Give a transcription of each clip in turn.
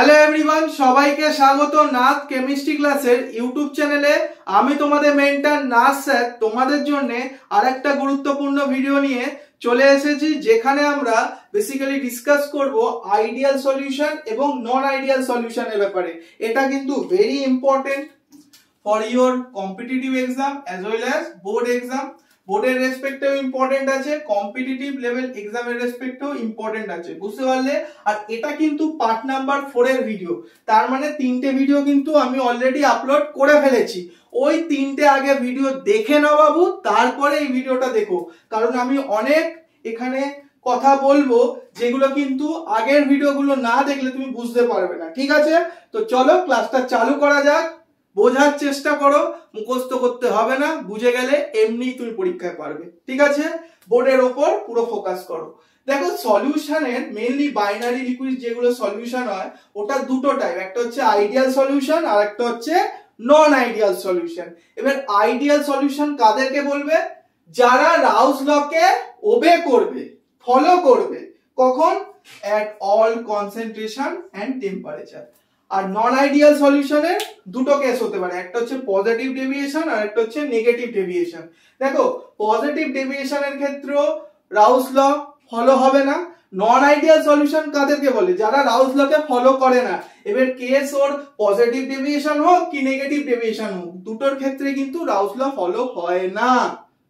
Hello everyone, সবাইকে স্বাগত Nath chemistry ক্লাসের ইউটিউব চ্যানেলে। আমি তোমাদের মেন্টর নাথ স্যার তোমাদের জন্য আরেকটা গুরুত্বপূর্ণ ভিডিও নিয়ে চলে এসেছি, যেখানে আমরা বেসিক্যালি ডিসকাস করব আইডিয়াল সলিউশন এবং নন আইডিয়াল সলিউশনের ব্যাপারে। এটা কিন্তু very important for your competitive exam as well as board exam. বোর্ডের রেসপেক্টেও ইম্পর্টেন্ট আছে, কম্পিটিটিভ লেভেল এক্সামের রেসপেক্টেও ইম্পর্টেন্ট আছে, বুঝতে পারলে? আর এটা কিন্তু পার্ট নাম্বার 4 এর ভিডিও, তার মানে 3টে ভিডিও কিন্তু আমি অলরেডি আপলোড করে ফেলেছি। ওই 3টে আগে ভিডিও দেখে নাও বাবু, তারপরে এই ভিডিওটা দেখো, কারণ আমি অনেক এখানে কথা বলবো যেগুলো কিন্তু আগের ভিডিওগুলো না দেখলে তুমি বুঝতে পারবে না। ঠিক আছে, তো চলো ক্লাসটা চালু করা যাক। বোঝার চেষ্টা করো, মুখস্থ করতে হবে না, বুঝে গেলে এমনি তুমি পরীক্ষায় পারবে। ঠিক আছে, বোর্ডের ওপর পুরো ফোকাস করো। দেখো, সলিউশনের মেইনলি বাইনারি লিকুইড যেগুলো সলিউশন হয় ওটা দুটো টাইপ, একটা হচ্ছে আইডিয়াল সলিউশন আর একটা হচ্ছে নন আইডিয়াল সলিউশন। এবার আইডিয়াল সলিউশন কাদেরকে বলবে? যারা রাউস লকে ওবে করবে, ফলো করবে। কখন? At all concentration and temperature. আর নন আইডিয়াল সলিউশনের দুটো কেস হতে পারে, একটা হচ্ছে পজিটিভ ডেভিয়েশন আর একটা হচ্ছে নেগেটিভ ডেভিয়েশন। দেখো, পজিটিভ ডেভিয়েশনের ক্ষেত্রেও রাউস ল ফলো হবে না। নন আইডিয়াল সলিউশন কাদেরকে বলে? যারা রাউস লকে ফলো করে না। এবার কেস ওর পজিটিভ ডেভিয়েশন হোক কি নেগেটিভ ডেভিয়েশন হোক, দুটোর ক্ষেত্রে কিন্তু রাউস ল ফলো হয় না।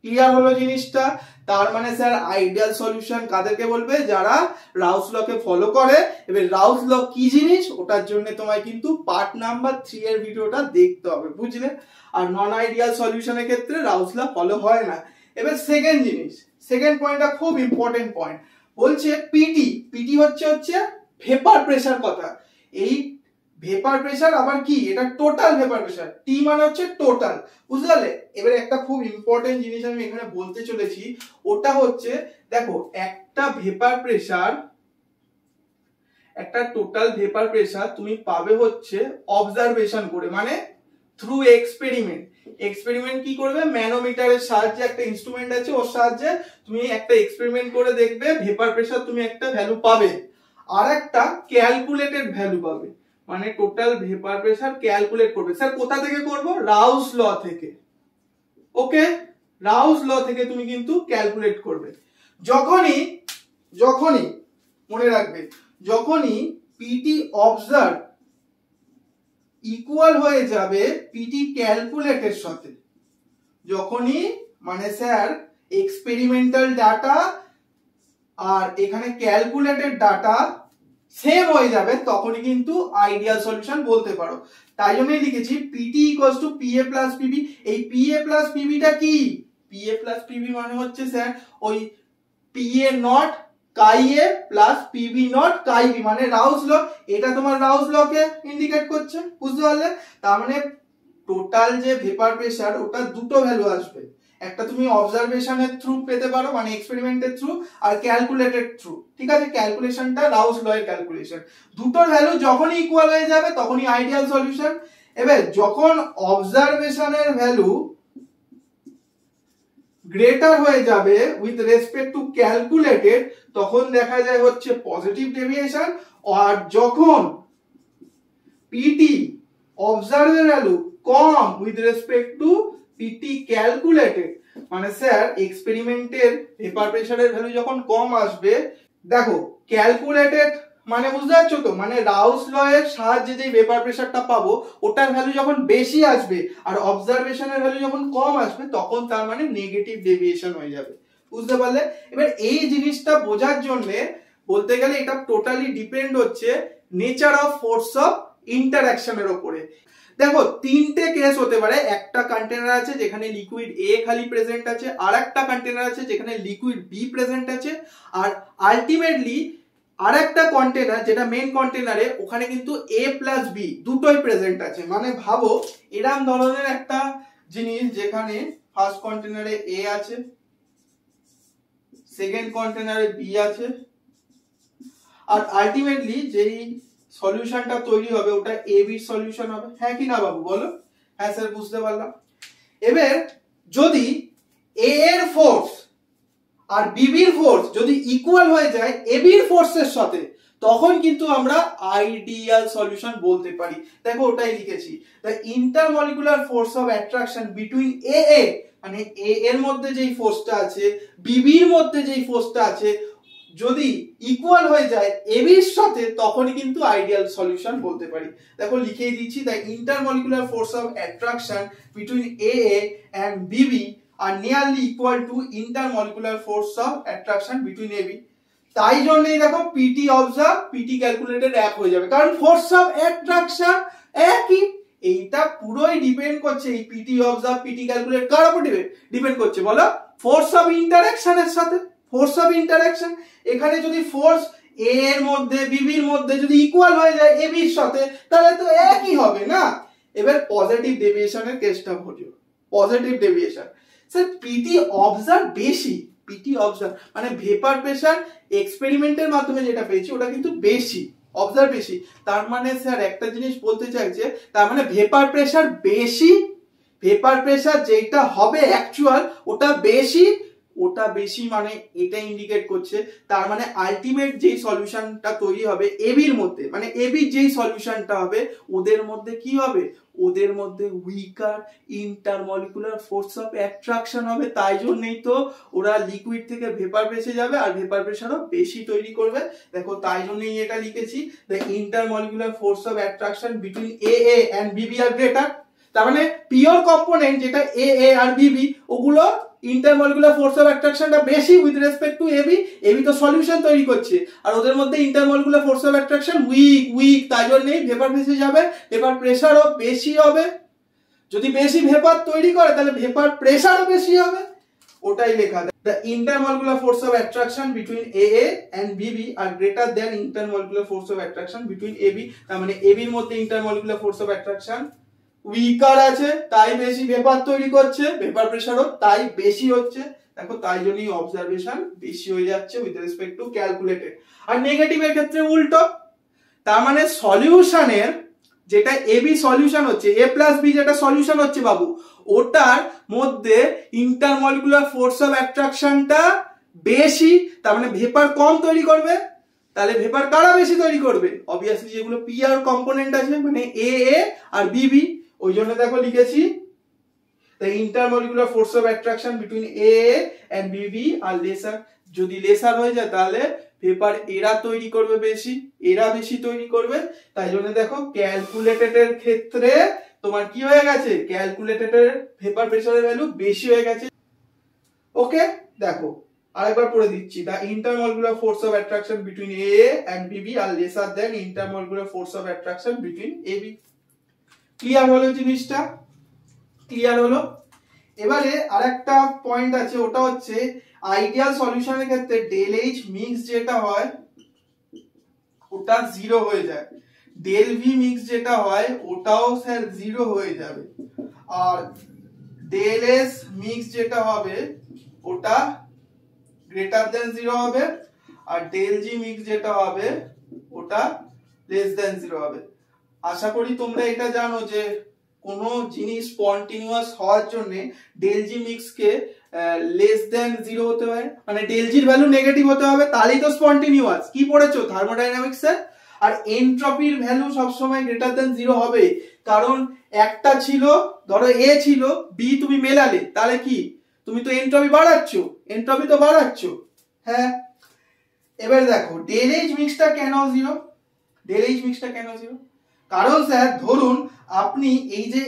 ক্লিয়ার হলো জিনিসটা? তার মানে স্যার আইডিয়াল সলিউশন কাদেরকে বলবে? যারা রাউস লকে ফলো করে। এবার রাউস ল কি জিনিস, ওটার জন্য তোমায় কিন্তু পার্ট নাম্বার 3 এর ভিডিওটা দেখতে হবে, বুঝলে? আর নন আইডিয়াল সলিউশনের ক্ষেত্রে রাউস ল ফলো হয় না। এবার সেকেন্ড জিনিস, সেকেন্ড পয়েন্টটা খুব ইম্পর্টেন্ট পয়েন্ট, বলছে পিটি। পিটি হচ্ছে ভেপার প্রেসার কথা। এই ভেপার প্রেসার আবার কি? এটা টোটাল ভেপার প্রেসার। টি মানে হচ্ছে টোটাল, বুঝতে পারলে? এবারে একটা খুব ইম্পর্টেন্ট জিনিস আমি এখানে বলতে চলেছি, ওটা হচ্ছে দেখো, একটা ভেপার প্রেসার, একটা টোটাল ভেপার প্রেসার তুমি পাবে হচ্ছে অবজারভেশন করে, মানে থ্রু এক্সপেরিমেন্ট। এক্সপেরিমেন্ট কি করবে? ম্যানোমিটারের সাহায্যে, একটা ইনস্ট্রুমেন্ট আছে ওর সাহায্যে তুমি একটা এক্সপেরিমেন্ট করে দেখবে, ভেপার প্রেসার তুমি একটা ভ্যালু পাবে, আর একটা ক্যালকুলেটেড ভ্যালু পাবে। মানে টোটাল ভেপার প্রেসার ক্যালকুলেট করবে। স্যার কোথা থেকে করব? রাউস ল থেকে। ওকে, রাউস ল থেকে তুমি কিন্তু ক্যালকুলেট করবে। যখনই মনে রাখবে, যখনই পিটি অবজার্ভ ইকুয়াল হয়ে যাবে পিটি ক্যালকুলেটের সাথে, যখনই মানে স্যার এক্সপেরিমেন্টাল ডাটা আর এখানে ক্যালকুলেটেড ডাটা সেম হয়ে যাবে, তখনই কিন্তু আইডিয়াল সলিউশন বলতে পারো। তাই জন্যই লিখেছি PT equals to PA plus PB. এই পিএ প্লাস পিবিটা কি? পিএ প্লাস পিবি মানে হচ্ছে স্যার ওই PA naught chi A plus PB naught chi B, মানে রাউস ল। এটা তোমার রাউস ল কে ইন্ডিকেট করছে, বুঝতে পারলে? তার মানে টোটাল যে ভেপার প্রেসার, ওটা দুটো ভ্যালু আসবে, একটা তুমি অবজারভেশনের থ্রু পেতে পারো মানে এক্সপেরিমেন্টের থ্রু, আর ক্যালকুলেটেড থ্রু। ঠিক আছে, ক্যালকুলেশনটা রাউস ল এর ক্যালকুলেশন। দুটোর ভ্যালু যখনই ইকুয়াল হয়ে যাবে তখনই আইডিয়াল সলিউশন। এবার যখন অবজারভেশনের ভ্যালু গ্রেটার হয়ে যাবে উইথ রেসপেক্ট টু ক্যালকুলেটেড, তখন দেখা যায় হচ্ছে পজিটিভ ডেভিয়েশন। আর যখন পিটি অবজার্ভের ভ্যালু কম with respect to PT calculated, মানে স্যার এক্সপেরিমেন্টের ভেপার প্রেসারের ভ্যালু যখন কম আসবে, দেখো ক্যালকুলেটেড মানে বুঝতে পারছো তো, মানে রাউস ল এর সাহায্যে যে ভেপার প্রেসারটা পাবো ওটার ভ্যালু যখন বেশি আসবে আর অবজারভেশনের ভ্যালু যখন কম আসবে, তখন তার মানে নেগেটিভ ডেভিয়েশন হয়ে যাবে, বুঝতে পারলে? এবার এই জিনিসটা বোঝার জন্য বলতে গেলে এটা টোটালি ডিপেন্ড হচ্ছে নেচার অফ ফোর্স অফ ইন্টারঅ্যাকশনের উপরে। দেখো, 3টে কেস হতে পারে। একটা কন্টেনার আছে যেখানে লিকুইড এ খালি প্রেজেন্ট আছে, আর একটা কন্টেনার আছে যেখানে লিকুইড বি প্রেজেন্ট আছে, আর আলটিমেটলি আর একটা কন্টেনার যেটা মেইন কন্টেনারে, ওখানে কিন্তু এ প্লাস বি দুটোই প্রেজেন্ট আছে। মানে ভাবো এরকম ধরনের একটা জিনিস যেখানে ফার্স্ট কন্টেনারে এ আছে, সেকেন্ড কন্টেনারে বি আছে, আর আলটিমেটলি যেই সলিউশনটা তৈরি হবে ওটা এ বি সলিউশন হবে। হ্যাঁ কি না বাবু, বলো? হ্যাঁ স্যার, বুঝতে পারলাম। এবার যদি এ এর ফোর্স আর বিবির ফোর্স যদি ইকুয়াল হয়ে যায় এবির ফোর্সের সাথে, তখন কিন্তু আমরা আইডিয়াল সলিউশন বলতে পারি। দেখো ওটাই লিখেছি, the intermolecular force of attraction between A মানে এ এর মধ্যে যেই ফোর্সটা আছে, বিবির মধ্যে যেই ফোর্সটা আছে, যদি ইকুয়াল হয়ে যায় এবির সাথে, তখনই কিন্তু আইডিয়াল সলিউশন বলতে পারি। দেখো লিখেই দিচ্ছি, the intermolecular force of attraction between A and BB are nearly equal to intermolecular force of attraction between AB. তাই জন্যই দেখো পিটি অবজার্ভ পিটি ক্যালকুলেটেড এক হয়ে যাবে, কারণ ফোর্স অফ অ্যাট্রাকশন একই। এইটা পুরোই ডিপেন্ড করছে, এই পিটি অবজার্ভ পিটি ক্যালকুলেট কার উপর ডিপেন্ড করছে বলো? ফোর্স অফ ইন্টারঅ্যাকশনের সাথে। ফোর্স অফ ইন্টারঅ্যাকশন, এখানে যদি ফোর্স এ এর মধ্যে বিবির মধ্যে যদি ইকুয়াল হয়ে যায় এ বির সাথে, তাহলে তো একই হবে না। এবার পজিটিভ ডেভিয়েশনের কেসটা বলি। Positive deviation, sir PT observe বেশি, পিটি অবজার্ভ মানে ভেপার প্রেসার এক্সপেরিমেন্টের মাধ্যমে যেটা পেয়েছি ওটা কিন্তু বেশি, অবজার্ভ বেশি। তার মানে স্যার একটা জিনিস বলতে চাইছে, তার মানে ভেপার প্রেসার বেশি, ভেপার প্রেসার যেটা হবে অ্যাকচুয়াল ওটা বেশি, ওটা বেশি মানে এটা ইন্ডিকেট করছে তার মানে আলটিমেট যেই সলিউশনটা তৈরি হবে এবির মধ্যে, মানে এবির যেই সলিউশনটা হবে ওদের মধ্যে কি হবে? ওদের মধ্যে weaker intermolecular force of attraction হবে। তাই জন্যই তো ওরা লিকুইড থেকে ভেপার প্রেসে যাবে আর ভেপার প্রেসারও বেশি তৈরি করবে। দেখো তাই জন্যই এটা লিখেছি, the intermolecular force of attraction between A and BB are greater. তার মানে পিওর কম্পোনেন্ট যেটা এ আর বিবি, ওগুলো ইন্টারমলিকুলার ফোর্স অফ অ্যাট্রাকশনটা বেশি with respect to AB. AB তো সলিউশন তৈরি করছে, আর ওদের মধ্যে intermolecular force of attraction weak, তাই জন্যই ভেপার ভেসে যাবে, ভেপার প্রেসারও বেশি হবে। যদি বেশি ভেপার তৈরি করে তাহলে ভেপার প্রেসারও বেশি হবে, ওটাই লেখা। The intermolecular force of attraction between AA and BB are greater than intermolecular force of attraction between AB। তার মানে AB এর মধ্যে intermolecular force of attraction weaker আছে, তাই বেশি ভেপার তৈরি করছে, ভেপার প্রেসারও তাই বেশি হচ্ছে। দেখো তাই জন্যই অবজারভেশন বেশি হয়ে যাচ্ছে উইথ রেসপেক্ট টু ক্যালকুলেটেড। আর নেগেটিভের ক্ষেত্রে উল্টো, তার মানে সলিউশনের যেটা এবি সলিউশন হচ্ছে, এ প্লাস বি যেটা সলিউশন হচ্ছে বাবু, ওটার মধ্যে ইন্টারমলিকুলার ফোর্স অফ অ্যাট্রাকশনটা বেশি, তার মানে ভেপার কম তৈরি করবে। তাহলে ভেপার কারা বেশি তৈরি করবে? অবভিয়াসলি যেগুলো পি আর কম্পোনেন্ট আছে, মানে এ আর বিবি। ওই জন্য দেখো লিখেছি, the intermolecular force of attraction between A and BB are laser. যদি লেসার হয়ে যায় তাহলে ভেপার এরা তৈরি করবে বেশি, এরা বেশি তৈরি করবে। তাই জন্য দেখো ক্যালকুলেটেডের ক্ষেত্রে তোমার কি হয়ে গেছে? ক্যালকুলেটেডের ভেপার প্রেসারের ভ্যালু বেশি হয়ে গেছে। ওকে, দেখো আরেকবার পড়ে দিচ্ছি, the intermolecular force of attraction between A and BB are lesser than intermolecular force of attraction between AB. Clear হলো জিনিসটা? ক্লিয়ার হলো? এবারে আরেকটা পয়েন্ট আছে, ওটা হচ্ছে আইডিয়াল সলিউশনের ক্ষেত্রে ডেল এইচ মিক্স যেটা হয় ওটা 0 হয়ে যায়, ডেল ভি মিক্স যেটা হয় ওটাও স্যার 0 হয়ে যাবে, আর ডেল এস মিক্স যেটা হবে ওটা গ্রেটার দেন 0 হবে, আর ডেল জি মিক্স যেটা হবে ওটা লেস দেন 0 হবে। আশা করি তোমরা এটা জানো যে কোনো জিনিস স্পন্টিনিউয়াস হওয়ার জন্য del G mix k less than 0 হতে হয়, মানে ডেল জির ভ্যালু নেগেটিভ হতে হবে, তাহলেই তো স্পন্টিনিউয়াস। কি পড়েছো থার্মোডাইনামিক্সে? আর এনট্রপির ভ্যালু সবসময় গ্রেটার দেন 0 হবে, কারণ একটা ছিল, ধরো এ ছিল, বি তুমি মেলালে, তাহলে কি তুমি তো এনট্রপি বাড়াচ্ছ, এনট্রপি তো বাড়াচ্ছ। হ্যাঁ, এবার দেখো ডেল এইচ মিক্সটা কেন 0? ডেল এইচ মিক্সটা কেন 0? কারণ স্যার ধরুন আপনি এই যে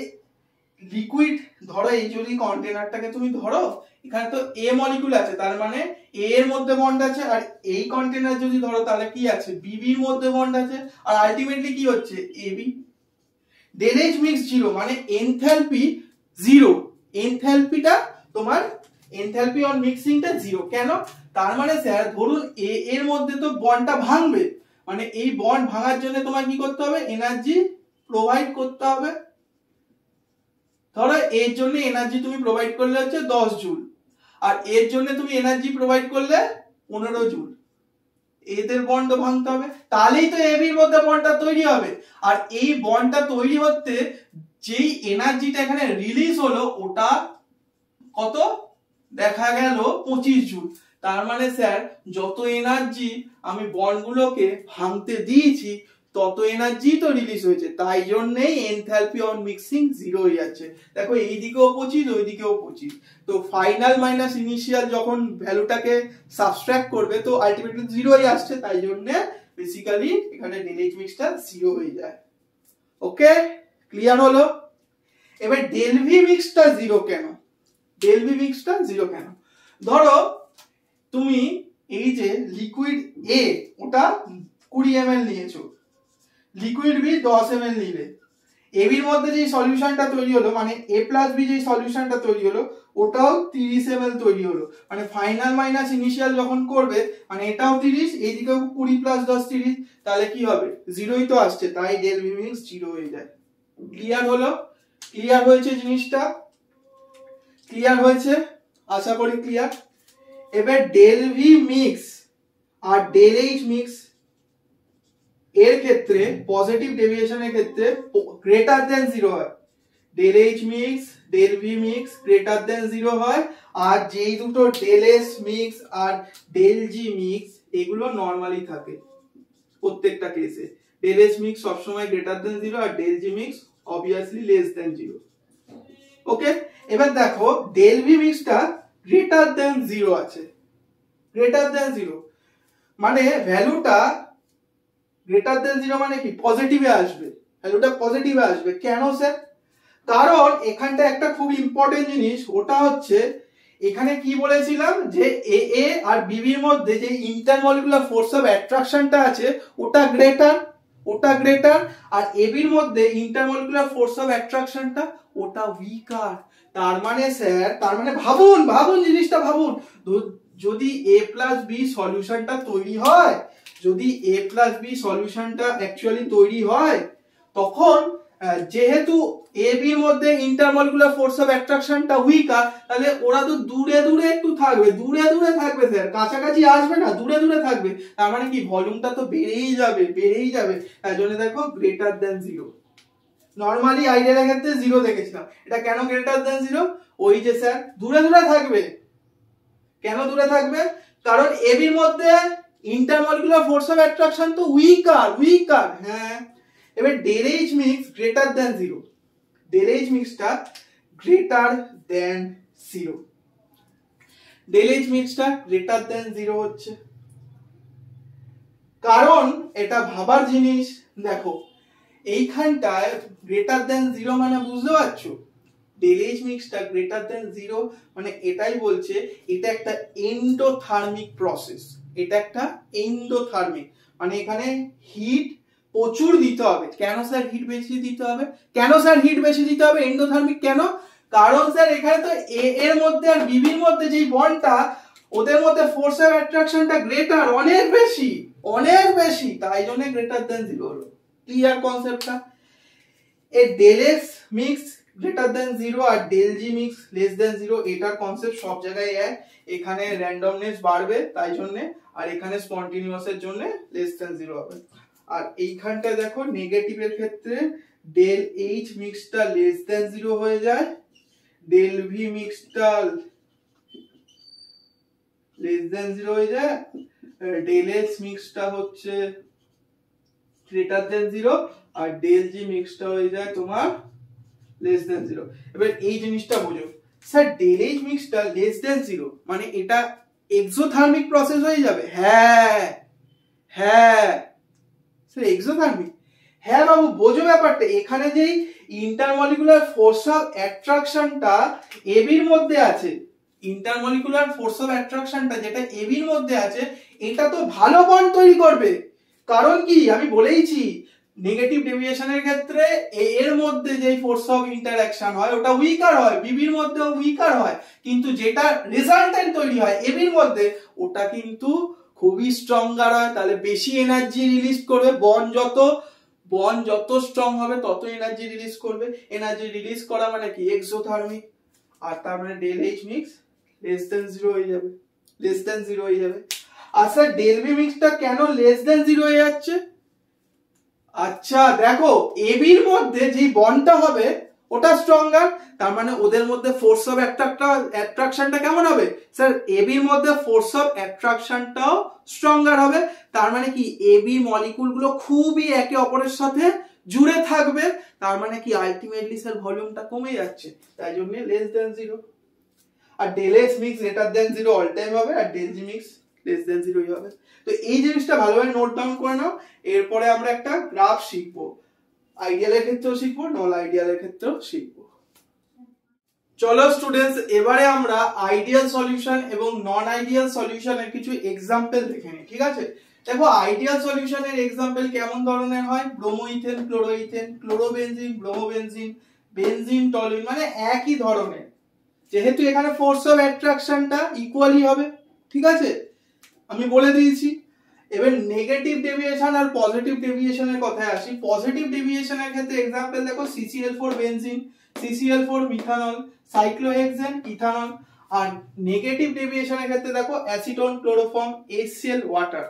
লিকুইড, ধরো এই যদি কন্টেনারটাকে তুমি ধরো, এখানে তো এ মলিকুল আছে, তার মানে এ এর মধ্যে বন্ড আছে, আর এই কন্টেনার যদি ধরো তাহলে কি আছে? বিবি এর মধ্যে বন্ড আছে, আর আলটিমেটলি কি হচ্ছে? এবি। ডেল এইচ মিক্স 0 মানে এনথালপি 0, এনথালপিটা তোমার এনথালপি অন মিক্সিংটা 0। কেন? তার মানে স্যার ধরুন এ এর মধ্যে তো বন্ডটা ভাঙবে, মানে এই বন্ড ভাঙার জন্য তোমার কি করতে হবে? এনার্জি প্রোভাইড করতে হবে। ধরো এর জন্য এনার্জি তুমি প্রোভাইড করলে হচ্ছে 10 জুল, আর এর জন্য তুমি এনার্জি প্রোভাইড করলে 15 জুল। এদের বন্ড ভাঙতে হবে, তাহলেই তো এবির মধ্যে বন্ডটা তৈরি হবে। আর এই বন্ডটা তৈরি হতে যেই এনার্জিটা এখানে রিলিজ হলো ওটা কত? দেখা গেল 25 জুল। তার মানে স্যার যত এনার্জি আমি বন্ডগুলোকে ভাঙতে দিয়েছি তত এনার্জি তো রিলিজ হয়েছে, তাই জন্যই এনথালপি অন মিক্সিং 0 হয়ে যাচ্ছে। দেখো এইদিকেও 25 ওইদিকেও 25, তো ফাইনাল মাইনাস ইনিশিয়াল যখন ভ্যালুটাকে সাবট্রাক্ট করবে তো আলটিমেটলি 0 হয়ে আসছে, তাই জন্য বেসিক্যালি এখানে ডেল মিক্সটা 0 হয়ে যায়। ওকে, ক্লিয়ার হলো? এবার ডেল ভি মিক্সটা 0 কেন? ডেল ভি মিক্সটা 0 কেন? ধরো তুমি এই যে লিকুইড এ ওটা 20 ml নিয়েছো, লিকুইড বি 10 ml নিলে, এ বির মধ্যে যে সলিউশনটা তৈরি হলো মানে এ প্লাস বি যে সলিউশনটা তৈরি হলো ওটাও 30 ml তৈরি হলো, মানে ফাইনাল মাইনাস ইনিশিয়াল যখন করবে মানে এটাও 30, এইদিকেও 20 প্লাস 10 30, তাহলে কি হবে? 0ই তো আসছে, তাই ডেল ভি মিক্স 0 হয়ে যায়। ক্লিয়ার হলো? ক্লিয়ার হয়েছে জিনিসটা? ক্লিয়ার হয়েছে? আশা করি ক্লিয়ার। এবার ডেল ভি মিক্স আর ডেল এইচ মিক্স এর ক্ষেত্রে পজিটিভ ডেভিয়েশনের ক্ষেত্রে গ্রেটার দেন 0 হয়। Del H mix del V mix greater than 0 হয়, আর যেই দুটো ডেল এস মিক্স আর ডেল জি মিক্স এগুলো নরমালি থাকে প্রত্যেকটা কেসে। ডেল এস মিক্স সবসময় গ্রেটার দেন 0 আর del G mix obviously less than 0। Okay, এবার দেখো ডেল ভি মিক্সটা গ্রেটার দেন 0 আছে। গ্রেটার দেন 0 মানে ভ্যালুটা গ্রেটার দেন 0 মানে কি? পজিটিভে আসবে, ভ্যালুটা পজিটিভে আসবে। কেন স্যার? কারণ এখানটা একটা খুব ইম্পর্টেন্ট জিনিস, ওটা হচ্ছে এখানে কি বলেছিলাম যে এ এ আর বিবির মধ্যে যে ইন্টারমলিকুলার ফোর্স অফ অ্যাট্রাকশনটা আছে ওটা গ্রেটার, ওটা গ্রেটার, আর এ বির মধ্যে ইন্টারমলিকুলার ফোর্স অফ অ্যাট্রাকশনটা ওটা উইকার। তার মানে স্যার, তার মানে ভাবুন ভাবুন জিনিসটা ভাবুন, যদি এ প্লাস বি সলিউশনটা তৈরি হয়, যদি এ প্লাস বি সলিউশনটা অ্যাকচুয়ালি তৈরি হয় তখন যেহেতু এ বির মধ্যে ইন্টারমলিকুলার ফোর্স অফ অ্যাট্রাকশনটা উইকার, তাহলে ওরা তো দূরে দূরে একটু থাকবে, দূরে দূরে থাকবে স্যার, কাছাকাছি আসবে না, দূরে দূরে থাকবে। তার মানে কি ভলিউমটা তো বেড়েই যাবে, বেড়েই যাবে। তাই জন্য দেখো গ্রেটার দেন 0। নরমালি আইডিয়ার ক্ষেত্রে 0 দেখেছিলাম, এটা কেন গ্রেটার দেন 0? ওই যে স্যার দূরে দূরে থাকবে। কেন দূরে থাকবে? কারণ এ বির মধ্যে ইন্টারমলিকুলার ফোর্স অফ অ্যাট্রাকশন তো উইকার, উইকার। হ্যাঁ, এবার del H mix greater than 0, del H মিক্সটা গ্রেটার দেন 0, ডেল এইচ মিক্সটা গ্রেটার দেন 0 হচ্ছে কারণ এটা ভাবার জিনিস। দেখো এইখানটায় গ্রেটার দেন 0 মানে বুঝতে পারছো, ডেল এইচ মিক্সটা গ্রেটার দেন 0 মানে এটাই বলছে এটা একটা এন্ডোথার্মিক প্রসেস, এটা একটা এন্ডোথার্মিক, মানে এখানে হিট প্রচুর দিতে হবে। কেন স্যার হিট বেশি দিতে হবে? কেন স্যার হিট বেশি দিতে হবে এন্ডোথার্মিক কেন? কারণ স্যার এখানে তো এ এর মধ্যে আর বি এর মধ্যে যে বন্ডটা ওদের মধ্যে ফোর্স অফ অ্যাট্রাকশনটা গ্রেটার, অনেক বেশি, অনেক বেশি, তাই জন্য গ্রেটার দেন 0 হলো। ক্লিয়ার কনসেপ্টটা? এই del x mix greater than 0 আর del G mix less than 0 এটার কনসেপ্ট সব জায়গায় এক। এখানে র্যান্ডমনেস বাড়বে তাই জন্য, আর এখানে স্পন্টিনিয়াস এর জন্য লেস দেন 0 হবে। আর এইখানটা দেখো নেগেটিভের ক্ষেত্রে ডেল এইচ মিক্সটা লেস দেন 0 হয়ে যায়, ডেল ভি মিক্সটা লেস দেন 0 হয়ে যায়, ডেল এক্স মিক্সটা হচ্ছে গ্রেটার দেন 0 আর ডেল জি মিক্সটা হয়ে যায় তোমার লেস দেন 0। এবার এই জিনিসটা বুঝো স্যার, ডেল এইচ মিক্সটা লেস দেন 0 মানে এটা এক্সোথার্মিক প্রসেস হয়ে যাবে। হ্যাঁ হ্যাঁ স্যার এক্সোথার্মিক, হ্যাঁ বাবু বোঝো ব্যাপারটা। এখানে যেই ইন্টারমলিকুলার ফোর্স অফ অ্যাট্রাকশনটা এবির মধ্যে আছে, ইন্টারমলিকুলার ফোর্স অফ অ্যাট্রাকশনটা যেটা এবির মধ্যে আছে এটা তো ভালো বন্ড তৈরি করবে। কারণ কি আমি বলেইছি নেগেটিভ ডেভিয়েশনের ক্ষেত্রে এ এর মধ্যে যে ফোর্স অফ ইন্টারঅ্যাকশন হয় ওটা উইকার হয়, বিবির মধ্যেও উইকার হয়, কিন্তু যেটা রেজাল্টেন্ট তৈরি হয় এবির মধ্যে ওটা কিন্তু খুবই স্ট্রঙ্গার হয়। তাহলে বেশি এনার্জি রিলিজ করবে, বন্ড যত স্ট্রং হবে তত এনার্জি রিলিজ করবে। এনার্জি রিলিজ করা মানে কি এক্সোথার্মিক, আর তার মানে del H mix less than 0 হয়ে যাবে, লেস দেন 0 হয়ে যাবে। আচ্ছা ডেল ভি মিক্সটা কেন লেস দেন 0 হয়ে যাচ্ছে? আচ্ছা দেখো এবির মধ্যে যে বন্ডটা হবে ওটা স্ট্রঙ্গার, তার মানে ওদের মধ্যে ফোর্স অফ অ্যাট্রাকশনটা কেমন হবে স্যার? এবির মধ্যে ফোর্স অফ অ্যাট্রাকশনটাও স্ট্রঙ্গার হবে। তার মানে কি এবি মলিকুলগুলো খুবই একে অপরের সাথে জুড়ে থাকবে, তার মানে কি আলটিমেটলি স্যার ভলিউমটা কমে যাচ্ছে, তাই জন্য লেস দেন 0। আর del x mix greater than 0 all time হবে, আর del G mix less than 0 হবে। তো এই জিনিসটা ভালোভাবে নোট ডাউন করে নাও। এরপরে আমরা একটা গ্রাফ শিখবো, আইডিয়ালের ক্ষেত্রেও শিখবো, নন আইডিয়ালের ক্ষেত্রেও শিখবো। চলো স্টুডেন্টস, এবারে আমরা আইডিয়াল সলিউশন এবং নন আইডিয়াল সলিউশনের কিছু এক্সাম্পল দেখে নিই, ঠিক আছে? দেখো আইডিয়াল সলিউশনের এক্সাম্পল কেমন ধরনের হয়, ব্রোমোইথেন, ক্লোরোইথেন, ক্লোরোবেনজিন, ব্রোমোবেনজিন, বেনজিন, টলুইন, মানে একই ধরনের, যেহেতু এখানে ফোর্স অফ অ্যাট্রাকশনটা ইকুয়ালি হবে, ঠিক আছে? আমি বলে দিয়েছি। এবার নেগেটিভ ডেভিয়েশন আর পজিটিভ ডেভিয়েশনের কথায় আসি। পজিটিভ ডেভিয়েশনের ক্ষেত্রে এক্সাম্পল দেখো CCl4 benzene, CCl4 methanol, cyclohexane, ethanol. আর নেগেটিভ ডেভিয়েশনের ক্ষেত্রে দেখো অ্যাসিটোন, ক্লোরোফর্ম, HCl ওয়াটার।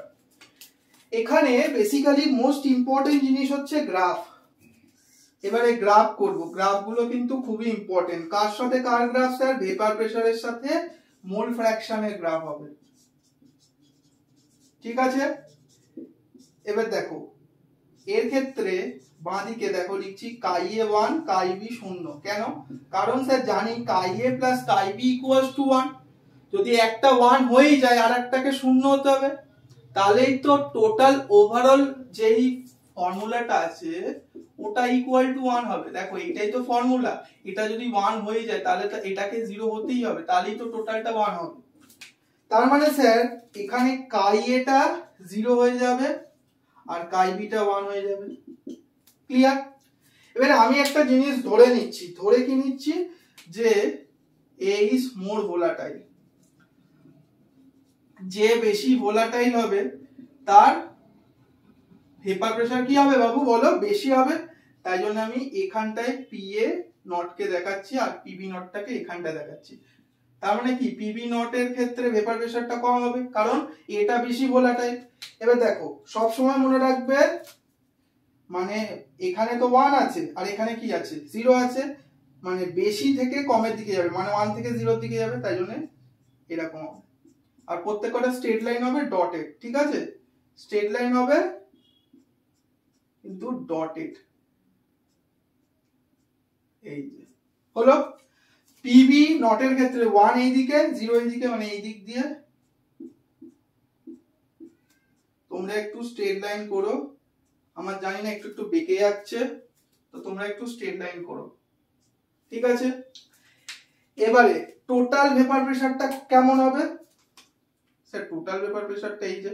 এখানে বেসিক্যালি মোস্ট ইম্পর্টেন্ট জিনিস হচ্ছে গ্রাফ। এবারে গ্রাফ করব, গ্রাফগুলো কিন্তু খুবই ইম্পর্টেন্ট। কার সাথে কার গ্রাফ স্যার? ভেপার প্রেসারের সাথে মোল ফ্র্যাকশনের গ্রাফ হবে, ঠিক আছে? এবার দেখো এর ক্ষেত্রে বাঁদিকে দেখো লিখছি কাইএ 1 কাইবি 0। কেন? কারণ স্যার জানি কাইএ প্লাস কাইবি ইকুয়ালস টু 1। যদি একটা 1 হয়ে যায় আর একটাকে 0 হতে হবে, তাহলেই তো টোটাল ওভারঅল যেই ফর্মুলাটা আছে ওটা ইকুয়াল টু 1 হবে। দেখো এটাই তো ফর্মুলা, এটা যদি 1 হয়ে যায় তাহলে তো এটাকে 0 হতেই হবে, তাহলেই তো টোটালটা 1 হবে। তার মানে স্যার এখানে কাইএটা 0 হয়ে যাবে আর কাইবিটা 1 হয়ে যাবে। ক্লিয়ার? এবারে আমি একটা জিনিস ধরে নিচ্ছি, ধরে কি নিচ্ছি? যে এ ইজ মোর ভোলাটাইল। যে বেশি ভোলাটাইল হবে তার ভেপার প্রেসার কি হবে বাবু বলো? বেশি হবে। তাই জন্য আমি এখানটায় পিএ নটকে দেখাচ্ছি আর পিবি নটটাকে এখানটায় দেখাচ্ছি। তার মানে কি পিবি নটের ক্ষেত্রে ভেপার প্রেসারটা কম হবে, কারণ এটা বেশি ভোলাটাইল। এবার দেখো সব সময় মনে রাখবে, মানে এখানে তো 1 আছে আর এখানে কি আছে? 0 আছে, মানে বেশি থেকে কমের দিকে যাবে, মানে 1 থেকে 0 দিকে যাবে, তাই জন্য এরকম হবে। আর প্রত্যেকটা স্ট্রেট লাইন হবে ডটেড, ঠিক আছে? স্ট্রেট লাইন হবে কিন্তু ডটেড। এই যে হলো পিবি নটের ক্ষেত্রে 1 এই দিকে, 0 এই দিকে, মানে এই দিক দিয়ে। তোমরা একটু স্ট্রেট লাইন করো, আমার জানি না একটু একটু বেঁকে যাচ্ছে, তো তোমরা একটু স্ট্রেট লাইন করো, ঠিক আছে? এবারে টোটাল ভেপার প্রেসারটা কেমন হবে স্যার? টোটাল ভেপার প্রেসারটা এই যে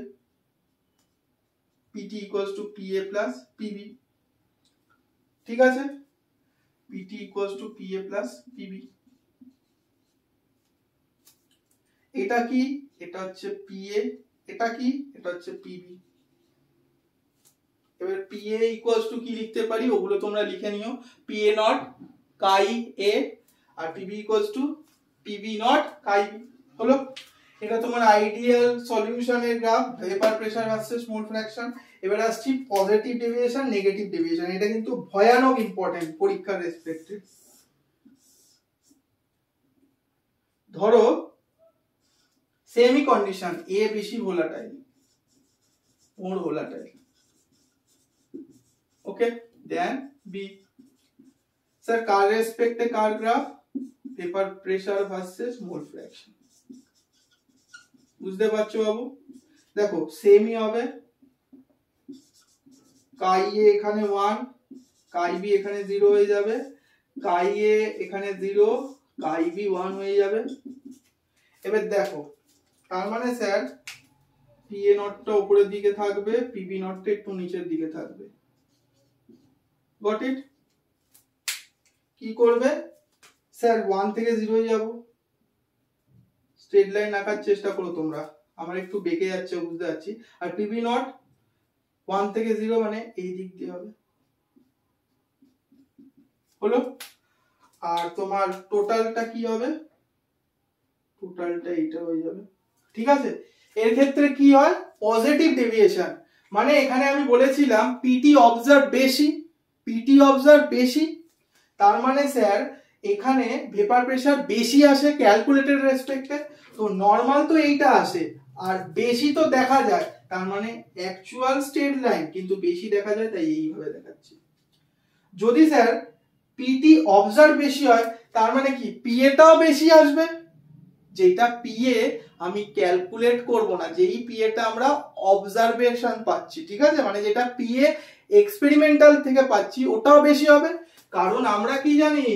PT equals to PA plus PB, ঠিক আছে? PT equals to PA plus PB। এটা কি? এটা হচ্ছে PA, এটা কি? এটা হচ্ছে PB। এবার PA equals to কি লিখতে পারি ওগুলো তোমরা লিখে নিও, PA নট কাই A আর PB equals to PB not chi B। হলো? এটা তোমার আইডিয়াল সলিউশনের graph, vapour pressure versus mole fraction. এবার আসছি পজিটিভ ডেভিয়েশন, নেগেটিভ ডেভিয়েশন। এটা কিন্তু ভয়ানক ইম্পর্টেন্ট পরীক্ষার রেসপেক্টে। ধরো সেমি কন্ডিশন, এ বেশি volatile, more volatile, okay? Then B. Sir কার রেসপেক্টে কার graph? Vapour pressure versus mole fraction. বুঝতে পারছো বাবু? দেখো সেমই হবে, কাই এ এখানে 1, কাই বি এখানে 0 হয়ে যাবে, কাই এ এখানে 0, কাই বি 1 হয়ে যাবে। এবার দেখো তার মানে স্যার পিএ নটটা উপরের দিকে থাকবে, পিবি নটটা একটু নিচের দিকে থাকবে। Got it? কি করবে স্যার? 1 থেকে 0 হয়ে যাব। স্ট্রেট লাইন আঁকার চেষ্টা করো তোমরা, আমার একটু বেঁকে যাচ্ছে বুঝতে পারছি। আর পিবি নট 1 থেকে 0 মানে এই দিক দিয়ে হবে। হলো? আর তোমার টোটালটা কি হবে? টোটালটা এইটা হয়ে যাবে, ঠিক আছে? এর ক্ষেত্রে কি হয়? পজিটিভ ডেভিয়েশন, মানে এখানে আমি বলেছিলাম পিটি অবজার্ভ বেশি, পিটি অবজার্ভ বেশি, তার মানে স্যার এখানে ভেপার প্রেসার বেশি আসে ক্যালকুলেটেড রেসপেক্টে, তো নর্মাল তো এইটা আসে আর বেশি তো দেখা যায়, তার মানে অ্যাকচুয়াল স্ট্রেট লাইন কিন্তু বেশি দেখা যায়, তাই এইভাবে দেখাচ্ছি। যদি স্যার পিটি অবজার্ভ বেশি হয় তার মানে কি পিএটাও বেশি আসবে, যেটা পিএ আমি ক্যালকুলেট করব না, যেই পিএটা আমরা অবজারভেশন পাচ্ছি, ঠিক আছে, মানে যেটা পিএ এক্সপেরিমেন্টাল থেকে পাচ্ছি ওটাও বেশি হবে, কারণ আমরা কি জানি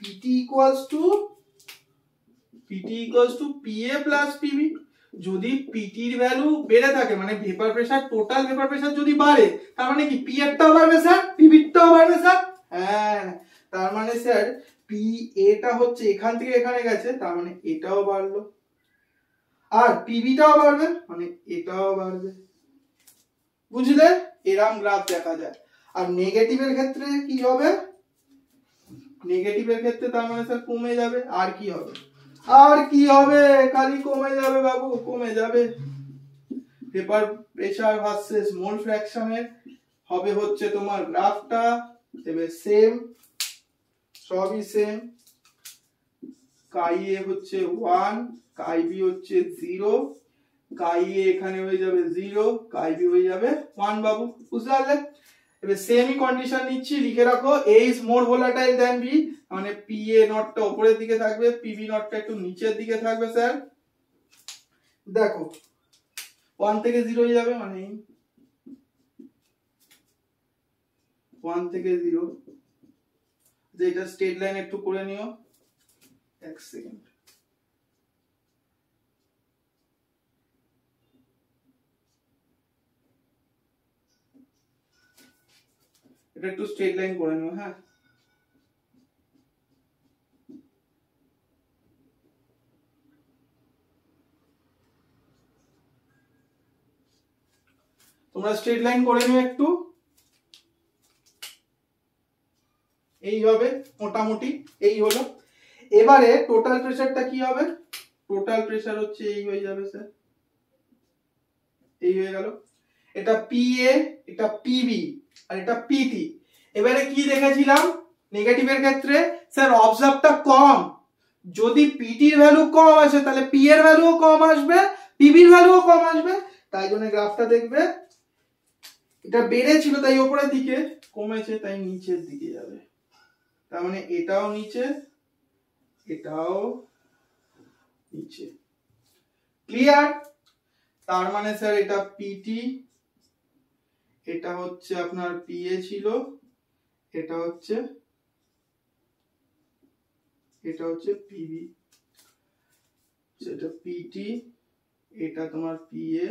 PT equals to PA plus PB. যদি পিটির ভ্যালু বেড়ে থাকে মানে vapour pressure, total vapour pressure যদি বাড়ে তার মানে কি পি এরটাও বাড়বে স্যার, পিবিরটাও বাড়বে স্যার। হ্যাঁ, তার মানে স্যার পি এটা হচ্ছে এখান থেকে এখানে গেছে, তার মানে এটাও বাড়লো, আর পিবিটাও বাড়বে মানে এটাও বাড়বে, বুঝলে? এরকম গ্রাফ দেখা যায়। আর নেগেটিভের ক্ষেত্রে কি হবে? নেগেটিভের ক্ষেত্রে তার মানে স্যার কমে যাবে, আর কি হবে? আর কি হবে? খালি কমে যাবে বাবু, কমে যাবে। ভেপার প্রেসার ভার্সেস মোল ফ্র্যাকশনের হবে হচ্ছে তোমার গ্রাফটা দেবে সেম, সবই সেম। কাই এ হচ্ছে 1, কাই বি হচ্ছে 0, কাই এ এখানে হয়ে যাবে 0, কাই বি হয়ে যাবে 1 বাবু, বুঝতে পারলে? এবার সেমই কন্ডিশন নিচ্ছি, লিখে রাখো A is more volatile than B, মানে PA নটটা উপরের দিকে থাকবে, PB নটটা একটু নিচের দিকে থাকবে স্যার। দেখো 1 থেকে 0 হয়ে যাবে, মানে 1 থেকে 0, যেটা স্ট্রেট লাইন একটু করে নিও, এক সেকেন্ড। এটা একটু স্ট্রেট লাইন করে নিও। হ্যাঁ, তোমরা স্ট্রেট লাইন করে নিও একটু, এই হবে মোটামুটি, এই হলো। এবারে টোটাল প্রেসারটা কি হবে? টোটাল প্রেসার হচ্ছে এই হয়ে যাবে স্যার, এই হয়ে গেল। এটা পিএ, এটা পিবি, আর এটা পিটি। এবারে কি দেখেছিলাম নেগেটিভের ক্ষেত্রে? স্যার অবজার্ভটা কম, যদি পিটির ভ্যালু কম আসে তাহলে পি এর ভ্যালুও কম আসবে, পিবির ভ্যালুও কম আসবে, তাই জন্য গ্রাফটা দেখবে এটা বেড়েছিল তাই উপরের দিকে, কমেছে তাই নিচের দিকে যাবে, তার মানে এটাও নিচে, এটাও নিচে। ক্লিয়ার? তার মানে স্যার এটা পিটি, এটা হচ্ছে আপনার পিএ ছিল, এটা হচ্ছে পিবি, এটা পিটি, এটা তোমার পিএ,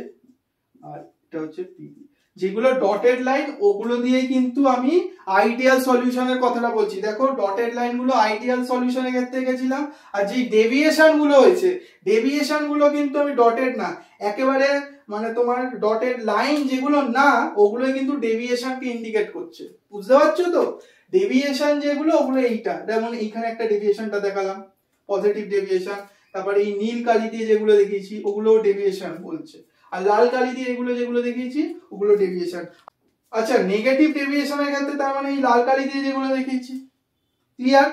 আর এটা হচ্ছে পিবি। যেগুলো ডটেড লাইন ওগুলো দিয়ে কিন্তু আমি আইডিয়াল সলিউশনের কথাটা বলছি। দেখো ডটেড লাইন গুলো আইডিয়াল সলিউশনের ক্ষেত্রে গেছিলাম, আর যে ডেভিয়েশন গুলো হয়েছে, ডেভিয়েশন গুলো কিন্তু আমি ডটেড না, একেবারে মানে তোমার ডটেড লাইন যেগুলো না ওগুলো কিন্তু ডেভিয়েশনকে ইন্ডিকেট করছে, বুঝতে পারছো তো? ডেভিয়েশন যেগুলো ওগুলো এইটা, যেমন এইখানে একটা ডেভিয়েশনটা দেখালাম পজিটিভ ডেভিয়েশন, তারপরে এই নীল কালি দিয়ে যেগুলো দেখিয়েছি ওগুলো ডেভিয়েশন বলছে, আর লাল কালি দিয়ে এগুলো যেগুলো দেখিয়েছি ওগুলো ডেভিয়েশন। আচ্ছা, নেগেটিভ ডেভিয়েশনের ক্ষেত্রে তার মানে এই লাল কালি দিয়ে যেগুলো দেখিয়েছি। ক্লিয়ার?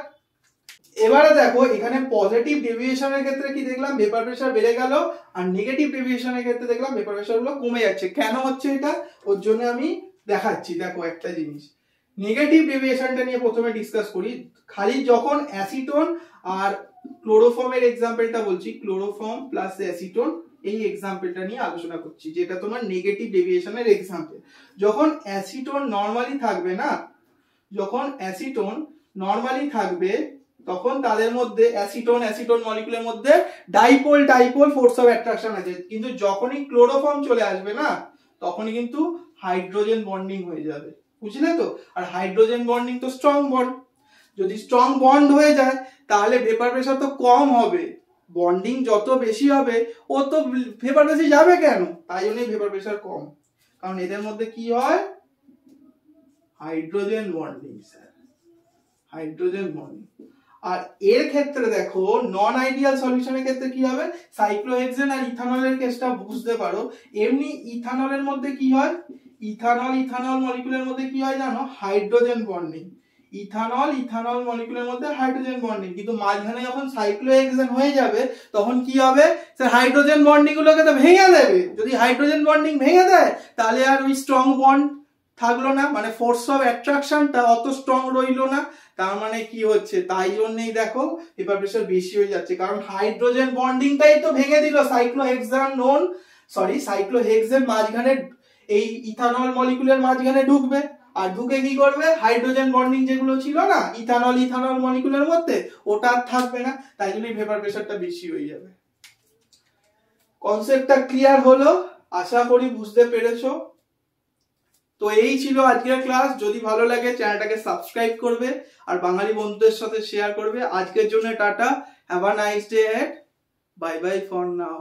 এবারে দেখো এখানে পজিটিভ ডেভিয়েশনের ক্ষেত্রে কি দেখলাম? ভেপার প্রেসার বেড়ে গেল, আর নেগেটিভ ডেভিয়েশনের ক্ষেত্রে দেখলাম ভেপার প্রেসার গুলো কমে যাচ্ছে। কেন হচ্ছে এটা? ওর জন্য আমি দেখাচ্ছি। দেখো একটা জিনিস, নেগেটিভ ডেভিয়েশনটা নিয়ে প্রথমে ডিসকাস করি। খালি যখন অ্যাসিটোন আর ক্লোরোফর্মের এক্সাম্পলটা বলছি, ক্লোরোফর্ম প্লাস অ্যাসিটোন, এই এক্সাম্পলটা নিয়ে আলোচনা করছি, যেটা তোমার নেগেটিভ ডেভিয়েশনের এক্সাম্পল। যখন অ্যাসিটোন নরমালি থাকবে না, যখন অ্যাসিটোন নরমালি থাকবে তখন তাদের মধ্যে অ্যাসিটোন মলিকুলের মধ্যে ডাইপোল ফোর্স অফ অ্যাট্রাকশন আছে, কিন্তু যখনই ক্লোরোফর্ম চলে আসবে না তখনই কিন্তু হাইড্রোজেন বন্ডিং হয়ে যাবে, বুঝলে তো? আর হাইড্রোজেন বন্ডিং তো স্ট্রং বন্ড, যদি স্ট্রং বন্ড হয়ে যায় তাহলে ভেপার প্রেসার তো কম হবে, বন্ডিং যত বেশি হবে ও তো ভেপার বেশি যাবে কেন, তাই জন্যই ভেপার প্রেসার কম, কারণ এদের মধ্যে কি হয়? Hydrogen bonding sir, hydrogen bonding. আর এর ক্ষেত্রে দেখো নন আইডিয়াল সলিউশনের ক্ষেত্রে কি হবে? সাইক্লোহেক্সেন আর ইথানলের কেসটা বুঝতে পারো। এমনি ইথানলের মধ্যে কি হয়? ইথানল মলিকুলের মধ্যে কি হয় জানো? Hydrogen bonding. ইথানল ইথানল মলিকুলের মধ্যে হাইড্রোজেন বন্ডিং, কিন্তু মাঝখানে যখন সাইক্লোহেক্সেন হয়ে যাবে তখন কি হবে, স্যার হাইড্রোজেন বন্ডিং গুলোকে তো ভেঙে দেবে। যদি হাইড্রোজেন বন্ডিং ভেঙে দেয় তাহলে আর ওই স্ট্রং বন্ড থাকলো না, মানে ফোর্স অফ অ্যাট্রাকশনটা অত স্ট্রং রইলো না। তার মানে কি হচ্ছে, তাই জন্যই দেখো পেপার প্রেসার বেশি হয়ে যাচ্ছে, কারণ হাইড্রোজেন বন্ডিংটাই তো ভেঙে দিল। সাইক্লোহেক্সেন মাঝখানে এই ইথানল মলিকুলের মাঝখানে ঢুকবে, আর ঢুকে কি করবে, হাইড্রোজেন বন্ডিং যেগুলো ছিল না ইথানল মলিকুলের মধ্যে, ওটা আর থাকবে না, তাই জন্যই পেপার প্রেসারটা বেশি হয়ে যাবে। কনসেপ্টটা ক্লিয়ার হলো, আশা করি বুঝতে পেরেছো। তো এই ছিল আজকের ক্লাস। যদি ভালো লাগে চ্যানেলটাকে সাবস্ক্রাইব করবে আর বাঙালি বন্ধুদের সাথে শেয়ার করবে। আজকের জন্য tata, have a nice day head, bye bye for now.